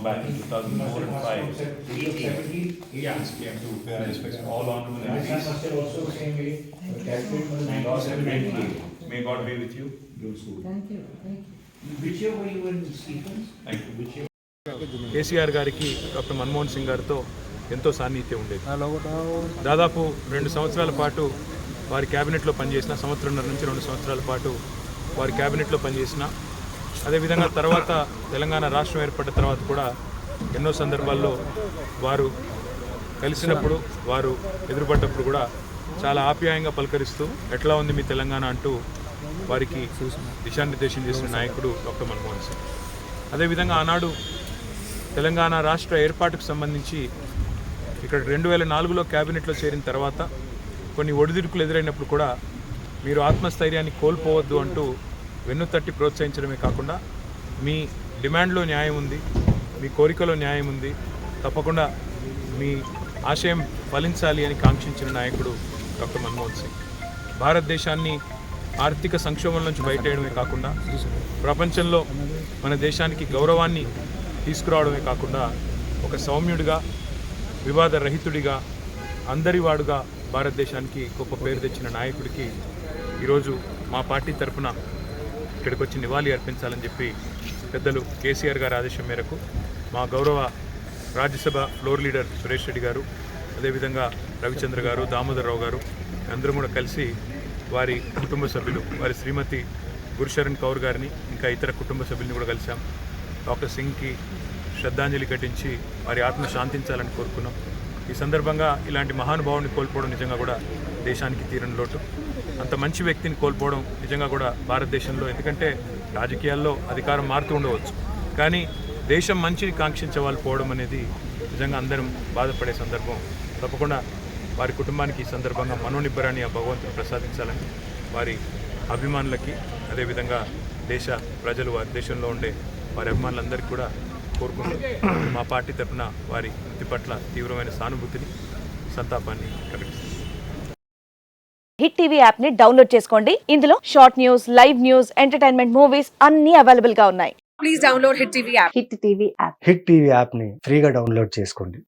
back in 2004 and 5. Yeah, came to pay our respects to all honorable MPs. May God be with you. Thank you. Which year were you in Stephens? Thank you. Which year? KCR గారికి doctor Manmohan Singh గారితో ఎంతో సాన్నిహిత్యం ఉండేది. దాదాపు 2 సంవత్సరాల పాటు వారి క్యాబినెట్లో పనిచేసిన, సంవత్సరంన్నర నుంచి 2 సంవత్సరాల పాటు వారి క్యాబినెట్లో పనిచేసిన, అదేవిధంగా తర్వాత తెలంగాణ రాష్ట్రం ఏర్పడిన తర్వాత కూడా ఎన్నో సందర్భాల్లో వారు కలిసినప్పుడు, వారు ఎదురుపడ్డప్పుడు కూడా చాలా ఆప్యాయంగా పలకరిస్తూ ఎట్లా ఉంది మీ తెలంగాణ అంటూ వారికి దిశానిర్దేశం చేసిన నాయకుడు డాక్టర్ మన్మోహన్ సింగ్. అదేవిధంగా ఆనాడు తెలంగాణ రాష్ట్ర ఏర్పాటుకు సంబంధించి ఇక్కడ 2004లో క్యాబినెట్లో చేరిన తర్వాత కొన్ని ఒడిదుడుకులు ఎదురైనప్పుడు కూడా మీరు ఆత్మస్థైర్యాన్ని కోల్పోవద్దు అంటూ వెన్నుతట్టి ప్రోత్సహించడమే కాకుండా మీ డిమాండ్లో న్యాయం ఉంది, మీ కోరికలో న్యాయం ఉంది, తప్పకుండా మీ ఆశయం ఫలించాలి అని కాంక్షించిన నాయకుడు డాక్టర్ మన్మోహన్ సింగ్. భారతదేశాన్ని ఆర్థిక సంక్షోభం నుంచి బయటేయడమే కాకుండా ప్రపంచంలో మన దేశానికి గౌరవాన్ని తీసుకురావడమే కాకుండా ఒక సౌమ్యుడిగా, వివాద రహితుడిగా, అందరివాడుగా భారతదేశానికి గొప్ప పేరు తెచ్చిన నాయకుడికి ఈరోజు మా పార్టీ తరఫున ఇక్కడికి వచ్చి నివాళి అర్పించాలని చెప్పి పెద్దలు కేసీఆర్ గారి ఆదేశం మేరకు మా గౌరవ రాజ్యసభ ఫ్లోర్ లీడర్ సురేష్ రెడ్డి గారు, అదేవిధంగా రవిచంద్ర గారు, దామోదర్ రావు గారు అందరం కూడా కలిసి వారి కుటుంబ సభ్యులు, వారి శ్రీమతి గురుశరణ్ కౌర్ గారిని, ఇంకా ఇతర కుటుంబ సభ్యుల్ని కూడా కలిసాం. డాక్టర్ సింగ్కి శ్రద్ధాంజలి ఘటించి వారి ఆత్మ శాంతించాలని కోరుకున్నాం. ఈ సందర్భంగా ఇలాంటి మహానుభావుని కోల్పోవడం నిజంగా కూడా దేశానికి తీరని లోటు. అంత మంచి వ్యక్తిని కోల్పోవడం నిజంగా కూడా భారతదేశంలో, ఎందుకంటే రాజకీయాల్లో అధికారం మారుతూ ఉండవచ్చు, కానీ దేశం మంచిని కాంక్షించే వాళ్ళు పోవడం అనేది నిజంగా అందరం బాధపడే సందర్భం. తప్పకుండా వారి కుటుంబానికి ఈ సందర్భంగా మనోనిబ్బరాన్ని ఆ భగవంతుడు ప్రసాదించాలని వారి అభిమానులకి, అదేవిధంగా దేశ ప్రజలు, వారి దేశంలో ఉండే వారి అభిమానులందరికీ కూడా కోరుకుంటూ మా పార్టీ తరఫున వారి మృతి పట్ల తీవ్రమైన సానుభూతిని, సంతాపాన్ని ప్రకటిస్తున్నాం. హిట్ టీవీ యాప్ ని డౌన్లోడ్ చేసుకోండి. ఇందులో short news, live news, entertainment movies అన్ని అవైలబుల్ గా ఉన్నాయి. Please download hit TV app. Hit TV app ని ఫ్రీగా డౌన్లోడ్ చేసుకోండి.